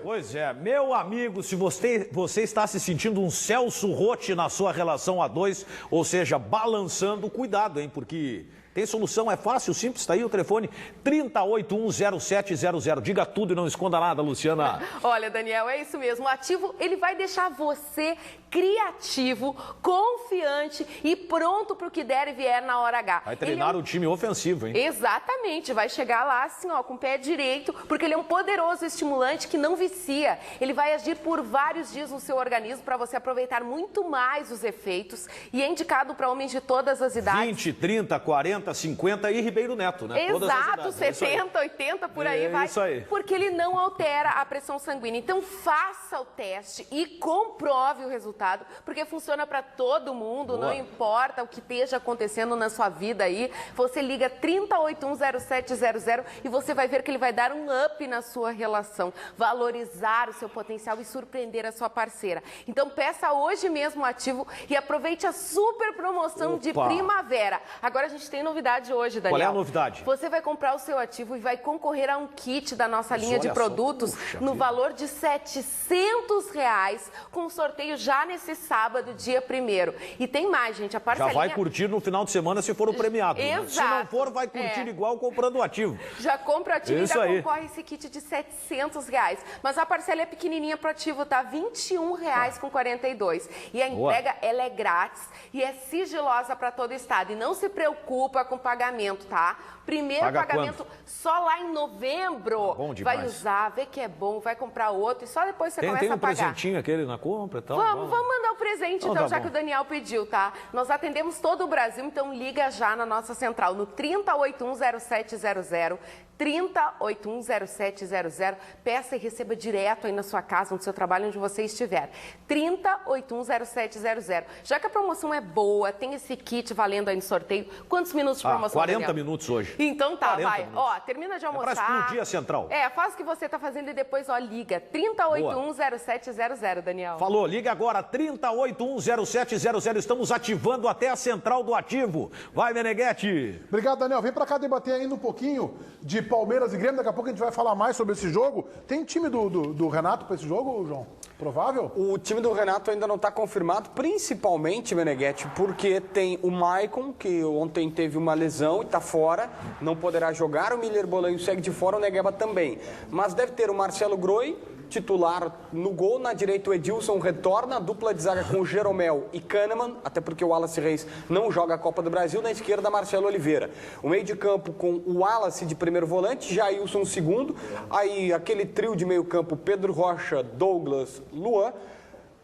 Pois é, meu amigo, se você está se sentindo um Celso Roth na sua relação a 2, ou seja, balançando, cuidado, hein, porque Tem solução, é fácil, simples, está aí o telefone 30810700. Diga tudo e não esconda nada, Luciana. Olha, Daniel, é isso mesmo. O ativo, ele vai deixar você criativo, confiante e pronto para o que der e vier na hora H. Vai treinar o time ofensivo, hein? Exatamente, vai chegar lá assim, ó, com o pé direito, porque ele é um poderoso estimulante que não vicia. Ele vai agir por vários dias no seu organismo para você aproveitar muito mais os efeitos e é indicado para homens de todas as idades. 20, 30, 40, 50 e Ribeiro Neto, né? Exato, 70, 80, por aí vai. Isso aí. Porque ele não altera a pressão sanguínea. Então faça o teste e comprove o resultado, porque funciona para todo mundo, Boa. não importa o que esteja acontecendo na sua vida aí. Você liga 30810700 e você vai ver que ele vai dar um up na sua relação, valorizar o seu potencial e surpreender a sua parceira. Então peça hoje mesmo o ativo e aproveite a super promoção de primavera. Agora a gente tem novidade hoje, Daniel. Qual é a novidade? Você vai comprar o seu ativo e vai concorrer a um kit da nossa Mas linha de olha produtos só, puxa no vida. valor de R$700, com um sorteio já nesse sábado, dia 1º. E tem mais, gente, a Já parcelinha... vai curtir no final de semana se for o premiado. Né? Se não Exato. for, vai curtir igual comprando o ativo. Já compra o ativo e Isso ainda aí. concorre esse kit de R$700. Mas a parcela é pequenininha pro ativo, tá? R$21,42. E a Boa. entrega, ela é grátis e é sigilosa para todo o estado. E não se preocupa com o pagamento, tá? Primeiro Paga pagamento só lá em novembro. Bom demais. Vai usar, vê que é bom, vai comprar outro e só depois você Tem começa um a pagar. presentinho aquele na compra e tal. Vamos mandar o presente, Então então, tá já bom. que o Daniel pediu, tá? Nós atendemos todo o Brasil, então liga já na nossa central, no 30810700, 30810700. Peça e receba direto aí na sua casa, no seu trabalho, onde você estiver. 30810700. Já que a promoção é boa, tem esse kit valendo aí no sorteio. Quantos minutos de promoção, 40 Daniel? minutos hoje. Então tá, 40 vai. minutos. Ó, termina de almoçar. pra explodir a central. Faz o que você tá fazendo e depois, ó, liga. 30810700, Daniel. Falou, liga agora, 30810700. Estamos ativando até a central do ativo. Vai, Meneghetti. Obrigado, Daniel. Vem pra cá debater ainda um pouquinho de Palmeiras e Grêmio. Daqui a pouco a gente vai falar mais sobre esse jogo. Tem time do Renato pra esse jogo, João? Provável? O time do Renato ainda não está confirmado, principalmente, Meneghetti, porque tem o Maicon, que ontem teve uma lesão e está fora, não poderá jogar. O Miller Bolanho segue de fora, o Negueba também. Mas deve ter o Marcelo Groi, titular no gol. Na direita o Edilson retorna, a dupla de zaga com o Jeromel e Kahneman, até porque o Wallace Reis não joga a Copa do Brasil. Na esquerda, Marcelo Oliveira. O meio de campo com o Wallace de primeiro volante, Jailson segundo. Aí aquele trio de meio campo, Pedro Rocha, Douglas, Luan.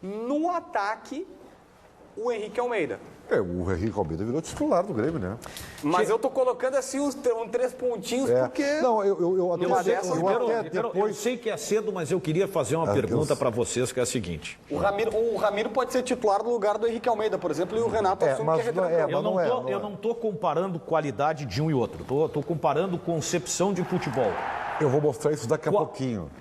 No ataque, o Henrique Almeida. O Henrique Almeida virou titular do Grêmio, né? Mas eu tô colocando assim uns 3 pontinhos, porque... Não, eu até, Numa dessas, Eu sei que é cedo, mas eu queria fazer uma pergunta para vocês, que é a seguinte. O Ramiro pode ser titular no lugar do Henrique Almeida, por exemplo, e o Renato assume mas que é não é, retranqueiro. Eu não estou comparando qualidade de um e outro. Estou comparando concepção de futebol. Eu vou mostrar isso daqui a pouquinho.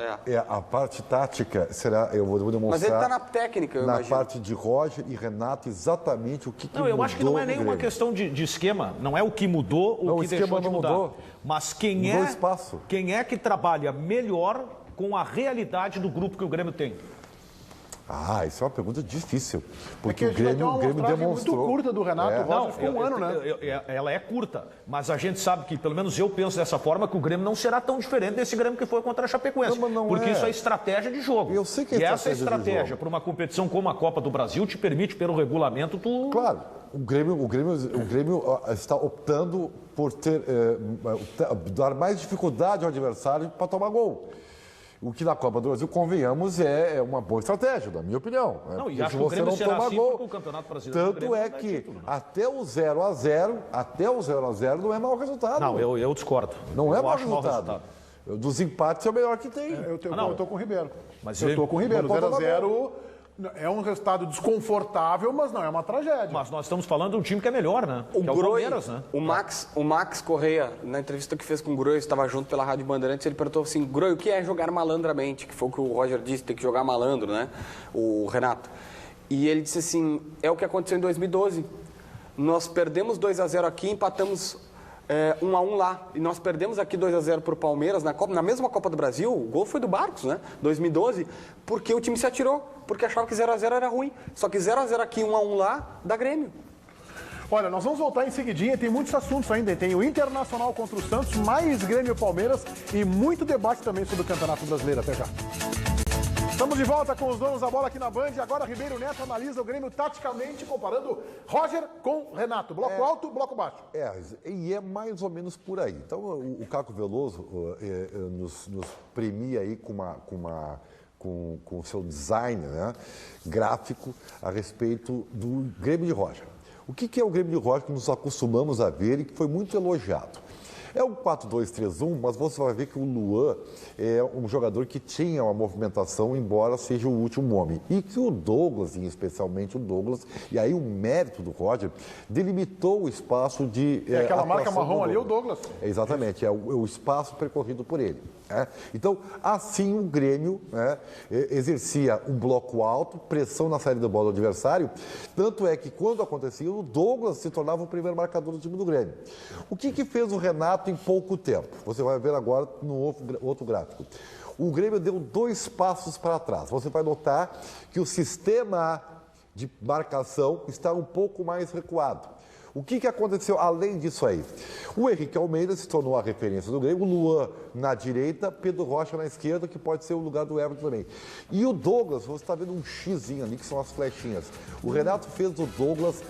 A parte tática será, eu vou demonstrar. Mas ele está na técnica, eu na imagino. parte de Roger e Renato, exatamente o que Não, eu acho que não é mudou no nenhuma Grêmio. questão de esquema. Não é o que mudou ou Não, o que o esquema deixou de não mudar. mudou. Mas quem Mudou é, espaço. quem é que trabalha melhor com a realidade do grupo que o Grêmio tem? Isso é uma pergunta difícil. Porque a o gente vai ter Grêmio, uma o Grêmio amostragem demonstrou. muito curta do Renato. O Roger ficou um ano, né? Ela é curta, mas a gente sabe que, pelo menos eu penso dessa forma, que o Grêmio não será tão diferente desse Grêmio que foi contra a Chapecoense. Não, mas não porque é. isso é estratégia de jogo. Eu sei que é e essa estratégia de estratégia, jogo. para uma competição como a Copa do Brasil, te permite, pelo regulamento, tu... Claro, o Grêmio está optando por dar mais dificuldade ao adversário para tomar gol. O que na Copa do Brasil, convenhamos, é uma boa estratégia, na minha opinião. Né? Não, e Porque acho se que o você Grêmio não será toma assim gol, porque o Campeonato Brasileiro do tanto Grêmio é não dá que título, né? até o 0-0 não é mau resultado. Não, eu discordo. Não é Eu mau acho mau resultado. Dos empates é o melhor que tem. Eu tô com o Ribeiro. Mas eu tô com o Ribeiro. não pode 0-0 é um resultado desconfortável, mas não é uma tragédia. Mas nós estamos falando de um time que é melhor, né? O que é o Groi, Palmeiras, né? o Max Correia, na entrevista que fez com o Groi, estava junto pela Rádio Bandeirantes, ele perguntou assim, Groi, o que é jogar malandramente? Que foi o que o Roger disse, tem que jogar malandro, né? O Renato. E ele disse assim, é o que aconteceu em 2012. Nós perdemos 2-0 aqui, empatamos 1-1 lá. E nós perdemos aqui 2-0 para o Palmeiras na mesma Copa do Brasil. O gol foi do Barcos, né? 2012, porque o time se atirou, porque achava que 0-0 era ruim. Só que 0-0 aqui, 1-1 lá, dá Grêmio. Olha, nós vamos voltar em seguidinha, tem muitos assuntos ainda. Tem o Internacional contra o Santos, mais Grêmio e Palmeiras e muito debate também sobre o Campeonato Brasileiro. Até já. Estamos de volta com os donos da bola aqui na Band. Agora Ribeiro Neto analisa o Grêmio taticamente, comparando Roger com Renato. Bloco alto, bloco baixo. E é mais ou menos por aí. Então, o Caco Veloso nos premia aí com o seu design, né, gráfico a respeito do Grêmio de Roger. O que é o Grêmio de Roger que nos acostumamos a ver e que foi muito elogiado? É um 4-2-3-1, mas você vai ver que o Luan é um jogador que tinha uma movimentação, embora seja o último homem. E que o Douglas, e especialmente o Douglas, e aí o mérito do Roger, delimitou o espaço de... aquela marca marrom ali é o Douglas. Exatamente, é o espaço percorrido por ele. Então, assim o Grêmio exercia um bloco alto, pressão na saída da bola do adversário, tanto é que quando acontecia, o Douglas se tornava o primeiro marcador do time do Grêmio. O que fez o Renato em pouco tempo? Você vai ver agora no outro gráfico. O Grêmio deu 2 passos para trás. Você vai notar que o sistema de marcação está um pouco mais recuado. O que aconteceu além disso aí? O Henrique Almeida se tornou a referência do Grêmio, o Luan na direita, Pedro Rocha na esquerda, que pode ser o lugar do Everton também. E o Douglas, você está vendo um xizinho ali, que são as flechinhas. O Renato fez o Douglas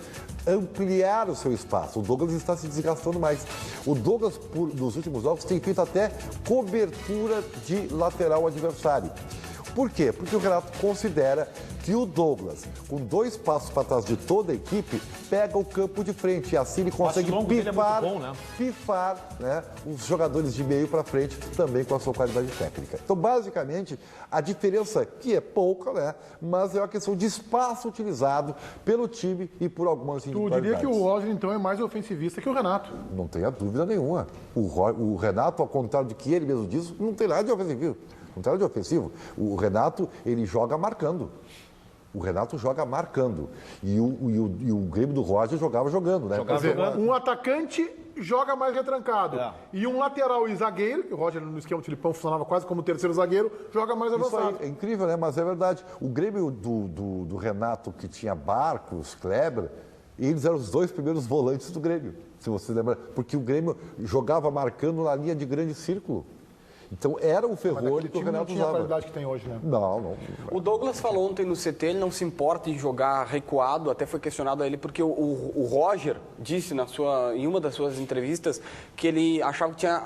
ampliar o seu espaço. O Douglas está se desgastando mais. O Douglas, nos últimos jogos, tem feito até cobertura de lateral adversário. Por quê? Porque o Renato considera que o Douglas, com 2 passos para trás de toda a equipe, pega o campo de frente e assim ele consegue pifar, né, os jogadores de meio para frente também com a sua qualidade técnica. Então, basicamente, a diferença, que é pouca, né, mas é uma questão de espaço utilizado pelo time e por algumas individualidades. Tu diria que o Roger, então, é mais ofensivista que o Renato? Não tenha dúvida nenhuma. O Renato, ao contrário do que ele mesmo diz, não tem nada de ofensivo. Não tem nada de ofensivo. O Renato, ele joga marcando. O Renato joga marcando. E o Grêmio do Roger jogava jogando, né? Um atacante joga mais retrancado. E um lateral e zagueiro, que o Roger no esquema do Filipão funcionava quase como terceiro zagueiro, joga mais avançado. Isso aí é incrível, né? Mas é verdade. O Grêmio do Renato, que tinha Barcos, Kleber, eles eram os 2 primeiros volantes do Grêmio, se você lembra. Porque o Grêmio jogava marcando na linha de grande círculo. Então era o Ferrolho que o Renato usava. Não tinha a qualidade que tem hoje, né? Não. O Douglas falou ontem no CT, ele não se importa em jogar recuado, até foi questionado a ele, porque o Roger disse em uma das suas entrevistas que ele achava que tinha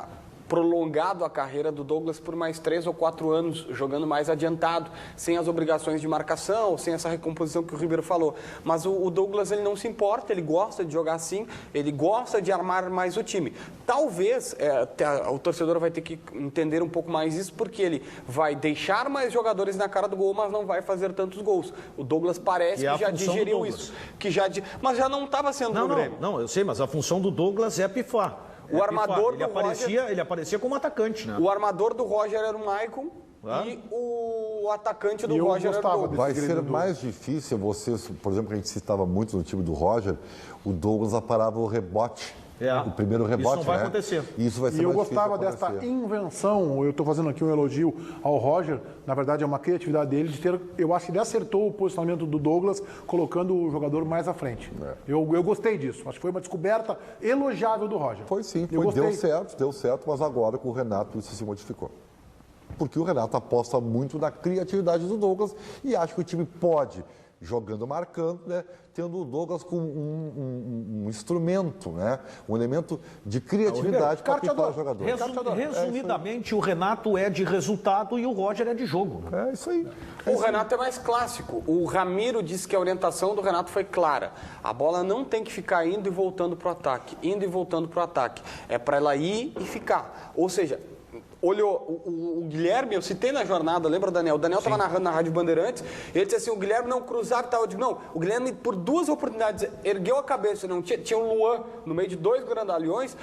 prolongado a carreira do Douglas por mais 3 ou 4 anos, jogando mais adiantado, sem as obrigações de marcação, sem essa recomposição que o Ribeiro falou. Mas o Douglas, ele não se importa, ele gosta de jogar assim, ele gosta de armar mais o time. Talvez o torcedor vai ter que entender um pouco mais isso, porque ele vai deixar mais jogadores na cara do gol, mas não vai fazer tantos gols. O Douglas parece que já digeriu isso. Mas já não estava sendo no Grêmio. Não, eu sei, mas a função do Douglas é pifar. O armador do Roger... Ele aparecia como atacante, né? O armador do Roger era o Maicon e o atacante do Roger era o Douglas. Vai ser mais difícil vocês, por exemplo, que a gente citava muito no time do Roger, o Douglas aparava o rebote. O primeiro rebote, isso não vai acontecer. Isso vai ser e eu mais gostava dessa invenção, eu estou fazendo aqui um elogio ao Roger, na verdade é uma criatividade dele, eu acho que ele acertou o posicionamento do Douglas, colocando o jogador mais à frente. Eu gostei disso, acho que foi uma descoberta elogiável do Roger. Foi sim, deu certo, mas agora com o Renato isso se modificou. Porque o Renato aposta muito na criatividade do Douglas e acha que o time pode, jogando, marcando, né, tendo o Douglas com um instrumento, né, um elemento de criatividade para picar o jogador. Resumidamente, o Renato é de resultado e o Roger é de jogo. É isso aí. O Renato é mais clássico. O Ramiro disse que a orientação do Renato foi clara. A bola não tem que ficar indo e voltando para o ataque. Indo e voltando para o ataque. É para ela ir e ficar. Ou seja... Olhou, o Guilherme, eu citei na jornada, lembra, Daniel? O Daniel estava narrando na Rádio Bandeirantes, ele disse assim, o Guilherme não cruzava e tal. Eu digo, não, o Guilherme, por 2 oportunidades, ergueu a cabeça, não tinha um Luan no meio de 2 grandalhões,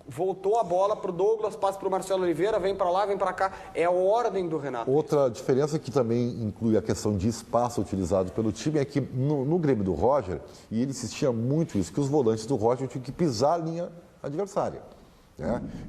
voltou a bola para o Douglas, passa para o Marcelo Oliveira, vem para lá, vem para cá. É a ordem do Renato. Outra diferença que também inclui a questão de espaço utilizado pelo time é que no Grêmio do Roger, e ele insistia muito isso, que os volantes do Roger tinham que pisar a linha adversária.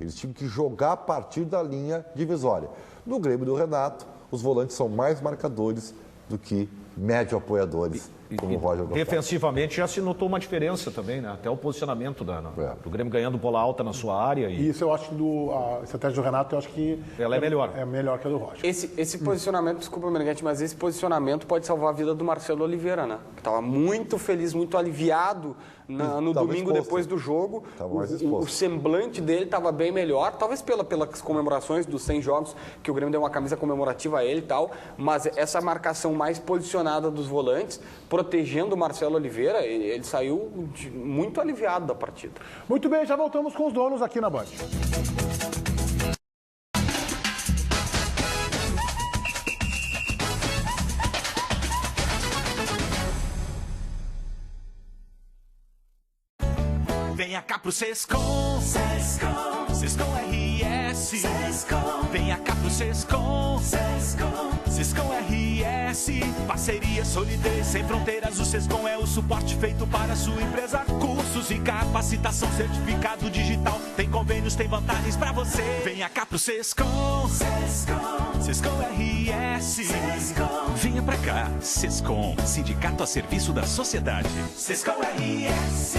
Eles tinham que jogar a partir da linha divisória. No Grêmio do Renato, os volantes são mais marcadores do que médio apoiadores como o Roger gostava. Defensivamente já se notou uma diferença também, né? Até o posicionamento do Grêmio ganhando bola alta na sua área. E isso eu acho que a estratégia do Renato, eu acho que ela é melhor. É melhor que a do Roger. Esse posicionamento, desculpa, Meneghete, mas esse posicionamento pode salvar a vida do Marcelo Oliveira, né? Que estava muito feliz, muito aliviado no domingo depois do jogo. O semblante dele estava bem melhor, talvez pelas comemorações dos 100 jogos, que o Grêmio deu uma camisa comemorativa a ele e tal, mas essa marcação mais posicionada dos volantes, protegendo o Marcelo Oliveira, ele saiu muito aliviado da partida. Muito bem, já voltamos com os donos aqui na Band. Venha cá pro Sescom, Sescom, Sescom RS. Sescom. Venha cá pro Sescom, Sescom, Sescom RS. Parceria, solidez, sem fronteiras. O Sescom é o suporte feito para a sua empresa. Cursos e capacitação, certificado digital. Tem convênios, tem vantagens pra você. Venha cá pro Sescom, Sescom, Sescom RS. Sescom. Venha pra cá, Sescom, sindicato a serviço da sociedade. Sescom RS.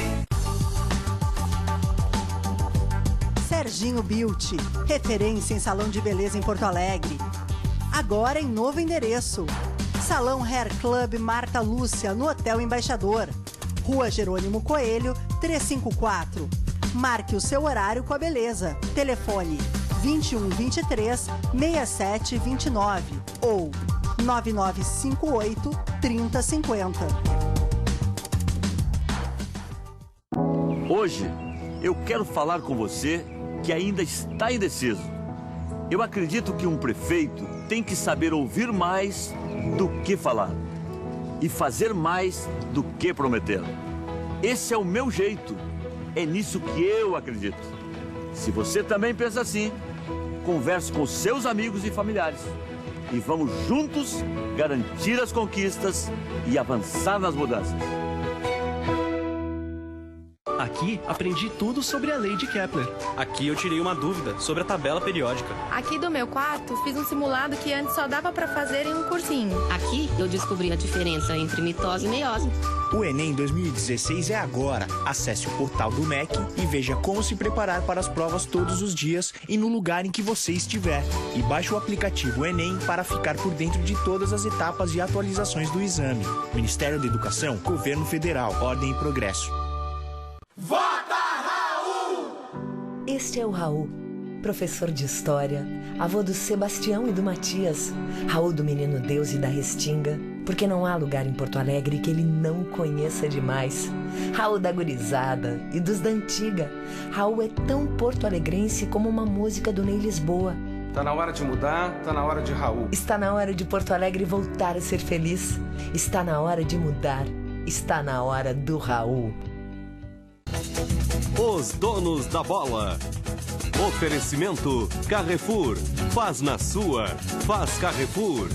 Serginho Beauty, referência em salão de beleza em Porto Alegre. Agora em novo endereço. Salão Hair Club Marta Lúcia, no Hotel Embaixador. Rua Jerônimo Coelho, 354. Marque o seu horário com a beleza. Telefone 2123 6729 ou 9958 3050. Hoje eu quero falar com você que ainda está indeciso. Eu acredito que um prefeito tem que saber ouvir mais do que falar e fazer mais do que prometer. Esse é o meu jeito, é nisso que eu acredito. Se você também pensa assim, converse com seus amigos e familiares e vamos juntos garantir as conquistas e avançar nas mudanças. Aqui aprendi tudo sobre a lei de Kepler. Aqui eu tirei uma dúvida sobre a tabela periódica. Aqui do meu quarto fiz um simulado que antes só dava para fazer em um cursinho. Aqui eu descobri a diferença entre mitose e meiose. O Enem 2016 é agora. Acesse o portal do MEC e veja como se preparar para as provas todos os dias e no lugar em que você estiver. E baixe o aplicativo Enem para ficar por dentro de todas as etapas e atualizações do exame. Ministério da Educação, Governo Federal, Ordem e Progresso. Vota Raul! Este é o Raul, professor de História, avô do Sebastião e do Matias, Raul do Menino Deus e da Restinga, porque não há lugar em Porto Alegre que ele não conheça demais. Raul da gurizada e dos da antiga. Raul é tão porto-alegrense como uma música do Ney Lisboa. Tá na hora de mudar, tá na hora de Raul. Está na hora de Porto Alegre voltar a ser feliz. Está na hora de mudar. Está na hora do Raul. Os donos da bola. Oferecimento Carrefour. Faz na sua. Faz Carrefour.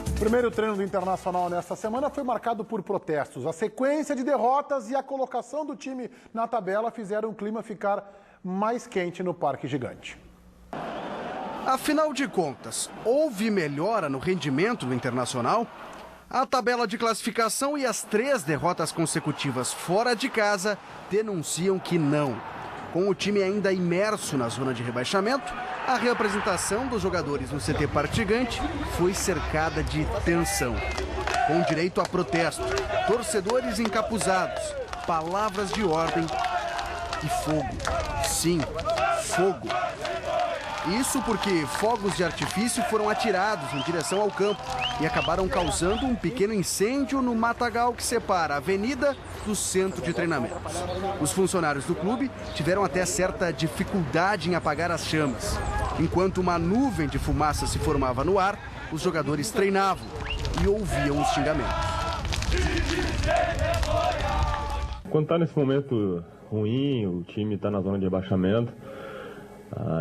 O primeiro treino do Internacional nesta semana foi marcado por protestos. A sequência de derrotas e a colocação do time na tabela fizeram o clima ficar mais quente no Parque Gigante. Afinal de contas, houve melhora no rendimento do Internacional? A tabela de classificação e as 3 derrotas consecutivas fora de casa denunciam que não. Com o time ainda imerso na zona de rebaixamento, a reapresentação dos jogadores no CT Parque Gigante foi cercada de tensão. Com direito a protesto, torcedores encapuzados, palavras de ordem e fogo. Sim, fogo. Isso porque fogos de artifício foram atirados em direção ao campo e acabaram causando um pequeno incêndio no matagal que separa a avenida do centro de treinamentos. Os funcionários do clube tiveram até certa dificuldade em apagar as chamas. Enquanto uma nuvem de fumaça se formava no ar, os jogadores treinavam e ouviam os xingamentos. Quando está nesse momento ruim, o time está na zona de rebaixamento,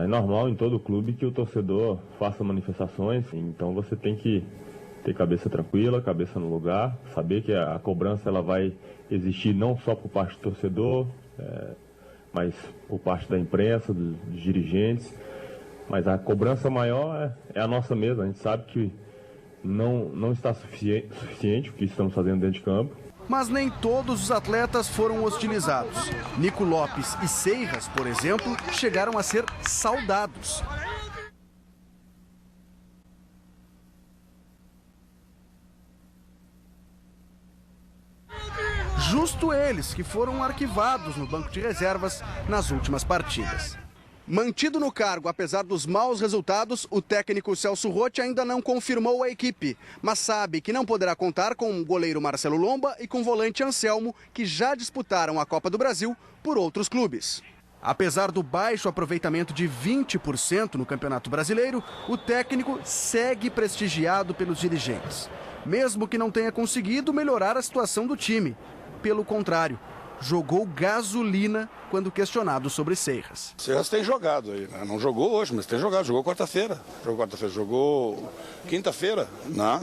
é normal em todo clube que o torcedor faça manifestações, então você tem que ter cabeça tranquila, cabeça no lugar, saber que a cobrança ela vai existir não só por parte do torcedor, mas por parte da imprensa, dos dirigentes, Mas a cobrança maior é a nossa mesmo. A gente sabe que não está suficiente o que estamos fazendo dentro de campo. Mas nem todos os atletas foram hostilizados. Nico Lopes e Seiras, por exemplo, chegaram a ser saudados. Justo eles que foram arquivados no banco de reservas nas últimas partidas. Mantido no cargo, apesar dos maus resultados, o técnico Celso Roth ainda não confirmou a equipe, mas sabe que não poderá contar com o goleiro Marcelo Lomba e com o volante Anselmo, que já disputaram a Copa do Brasil por outros clubes. Apesar do baixo aproveitamento de 20% no Campeonato Brasileiro, o técnico segue prestigiado pelos dirigentes, mesmo que não tenha conseguido melhorar a situação do time. Pelo contrário, jogou gasolina quando questionado sobre Seiras. Seiras tem jogado aí, né? Não jogou hoje, mas tem jogado. Jogou quarta-feira, jogou quinta-feira, né?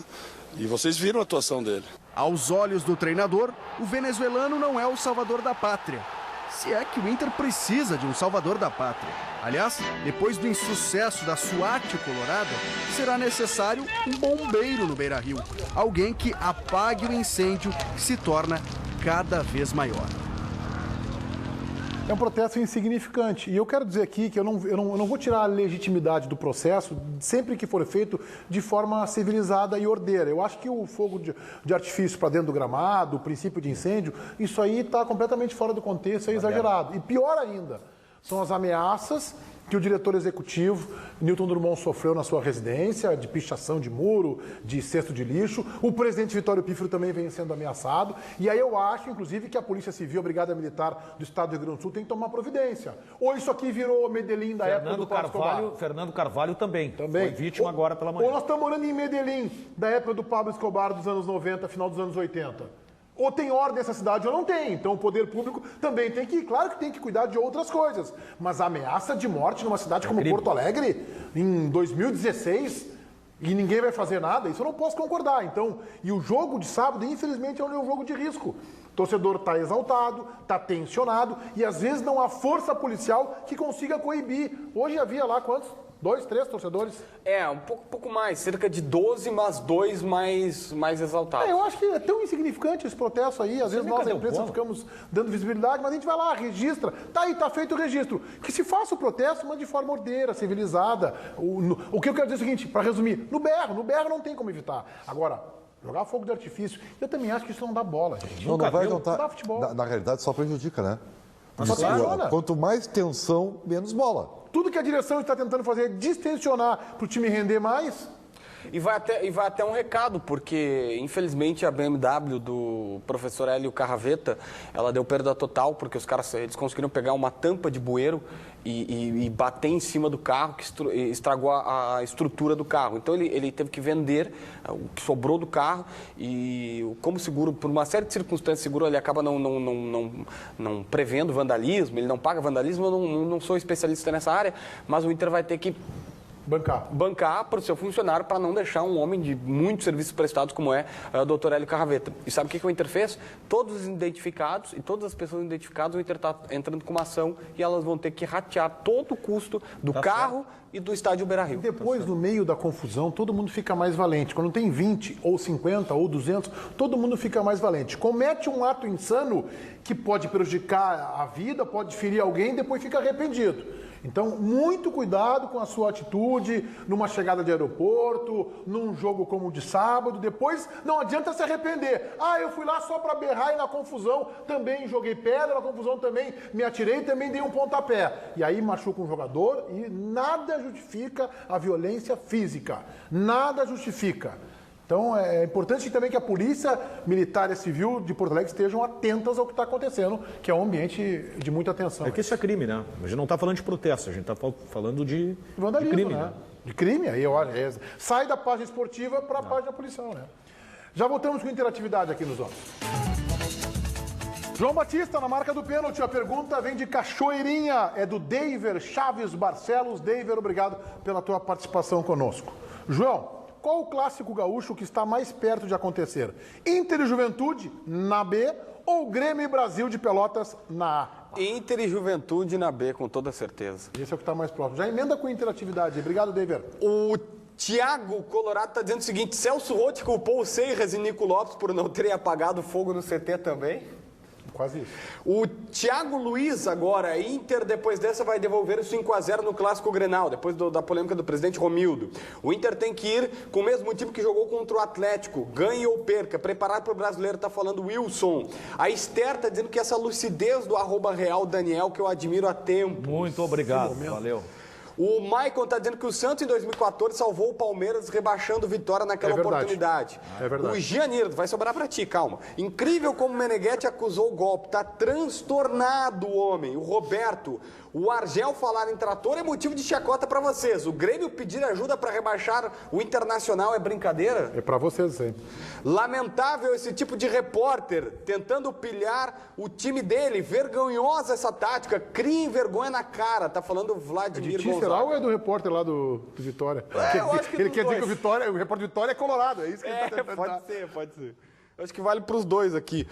E vocês viram a atuação dele. Aos olhos do treinador, o venezuelano não é o salvador da pátria. Se é que o Inter precisa de um salvador da pátria. Aliás, depois do insucesso da SWAT colorada, será necessário um bombeiro no Beira-Rio. Alguém que apague o incêndio que se torna cada vez maior. É um protesto insignificante. E eu quero dizer aqui que eu não vou tirar a legitimidade do processo sempre que for feito de forma civilizada e ordeira. Eu acho que o fogo de artifício para dentro do gramado, o princípio de incêndio, isso aí está completamente fora do contexto, é exagerado. E pior ainda, são as ameaças que o diretor executivo, Newton Drummond, sofreu na sua residência, de pichação de muro, de cesto de lixo. O presidente Vitório Pífero também vem sendo ameaçado. E aí eu acho, inclusive, que a Polícia Civil, a Brigada Militar do Estado do Rio Grande do Sul tem que tomar providência. Ou isso aqui virou Medellín da época do Pablo Escobar. Fernando Carvalho também. Foi vítima agora pela manhã. Ou nós estamos morando em Medellín, da época do Pablo Escobar, dos anos 90, final dos anos 80. Ou tem ordem nessa cidade ou não tem. Então o poder público também tem que, claro que tem que cuidar de outras coisas. Mas a ameaça de morte numa cidade como Porto Alegre, em 2016, e ninguém vai fazer nada, isso eu não posso concordar. Então, e o jogo de sábado, infelizmente, é um jogo de risco. O torcedor está exaltado, está tensionado, e às vezes não há força policial que consiga coibir. Hoje havia lá quantos? 2, 3 torcedores? É, um pouco mais, cerca de 12, mas 2 mais exaltados. Eu acho que é tão insignificante esse protesto aí, às vezes nós, a imprensa, ficamos dando visibilidade, mas a gente vai lá, registra, tá aí, tá feito o registro. Que se faça o protesto, mas de forma ordeira, civilizada. O que eu quero dizer é o seguinte, para resumir, no berro não tem como evitar. Agora, jogar fogo de artifício, eu também acho que isso não dá bola, gente. Não vai adiantar. Não dá futebol. Na realidade, só prejudica, né? Mas claro. Quanto mais tensão, menos bola. Tudo que a direção está tentando fazer é distensionar para o time render mais. E vai até um recado, porque infelizmente a BMW do professor Hélio Carraveta, ela deu perda total, porque eles conseguiram pegar uma tampa de bueiro e bater em cima do carro, que estragou a estrutura do carro. Então ele teve que vender o que sobrou do carro e como seguro, por uma série de circunstâncias, seguro ele acaba não prevendo vandalismo, ele não paga vandalismo, eu não sou especialista nessa área, mas o Inter vai ter que bancar para o seu funcionário para não deixar um homem de muitos serviços prestados como é o Dr. Hélio Carraveta. E sabe o que o Inter fez? Todos os identificados e todas as pessoas identificadas, o Inter está entrando com uma ação e elas vão ter que ratear todo o custo do carro e do estádio Beira-Rio. Depois, no meio da confusão, todo mundo fica mais valente. Quando tem 20, ou 50, ou 200, todo mundo fica mais valente. Comete um ato insano que pode prejudicar a vida, pode ferir alguém, depois fica arrependido. Então, muito cuidado com a sua atitude numa chegada de aeroporto, num jogo como o de sábado. Depois, não adianta se arrepender. Eu fui lá só para berrar e na confusão também joguei pedra, na confusão também me atirei e também dei um pontapé. E aí machuca um jogador e nada justifica a violência física. Nada justifica. Então, é importante também que a Polícia Militar e Civil de Porto Alegre estejam atentas ao que está acontecendo, que é um ambiente de muita atenção. É que isso é crime, né? A gente não está falando de protesto, a gente está falando de vandalismo, crime, né? De crime, aí olha, sai da página esportiva para a página policial, né? Já voltamos com interatividade aqui nos Homens. João Batista, na marca do pênalti, a pergunta vem de Cachoeirinha, é do Deiver Chaves Barcelos. Deiver, obrigado pela tua participação conosco. João, qual o clássico gaúcho que está mais perto de acontecer? Inter e Juventude, na B, ou Grêmio e Brasil de Pelotas, na A? Inter e Juventude na B, com toda certeza. Esse é o que está mais próximo. Já emenda com interatividade. Obrigado, David. O Thiago Colorado está dizendo o seguinte: Celso Roth culpou o Seiras e Nico Lopes por não terem apagado fogo no CT também. Quase isso. O Thiago Luiz agora, Inter, depois dessa vai devolver o 5-0 no Clássico Grenal, depois da polêmica do presidente Romildo. O Inter tem que ir com o mesmo time que jogou contra o Atlético, ganhe ou perca, preparado para o brasileiro, tá falando Wilson. A Esther tá dizendo que essa lucidez do @Real Daniel, que eu admiro há tempo. Muito obrigado, valeu. O Maicon está dizendo que o Santos, em 2014, salvou o Palmeiras rebaixando o Vitória naquela oportunidade. É verdade. O Gianirdo, vai sobrar para ti, calma. Incrível como o Meneghetti acusou o golpe. Está transtornado o homem. O Roberto, o Argel falar em trator é motivo de chacota para vocês. O Grêmio pedir ajuda para rebaixar o Internacional é brincadeira? É para vocês sempre. Lamentável esse tipo de repórter tentando pilhar o time dele. Vergonhosa essa tática. Criem vergonha na cara. Tá falando o Vladimir Gonçalves. Ou é do repórter lá do Vitória? Eu acho que ele quer dizer que o repórter do Vitória é colorado, é isso que ele está tentando pode ser. Acho que vale para os dois aqui.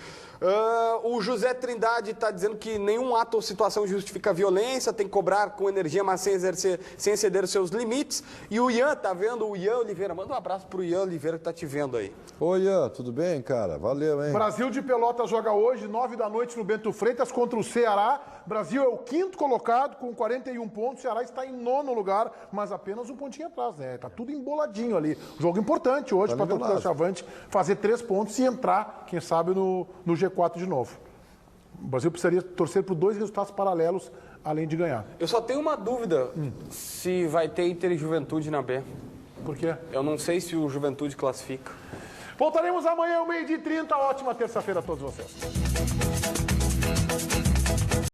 O José Trindade está dizendo que nenhum ato ou situação justifica a violência, tem que cobrar com energia, mas sem exceder os seus limites. E o Ian, tá vendo? O Ian Oliveira, manda um abraço para o Ian Oliveira que tá te vendo aí. Oi, Ian, tudo bem, cara? Valeu, hein? Brasil de Pelotas joga hoje, 9 da noite no Bento Freitas contra o Ceará. Brasil é o 5º colocado com 41 pontos. O Ceará está em 9º lugar, mas apenas um pontinho atrás, né? Tá tudo emboladinho ali. Jogo importante hoje para o torcedor Chavante fazer 3 pontos e entrar, quem sabe, no G4 de novo. O Brasil precisaria torcer por 2 resultados paralelos, além de ganhar. Eu só tenho uma dúvida se vai ter Inter e Juventude na B. Por quê? Eu não sei se o Juventude classifica. Voltaremos amanhã, ao 12h30. Ótima terça-feira a todos vocês.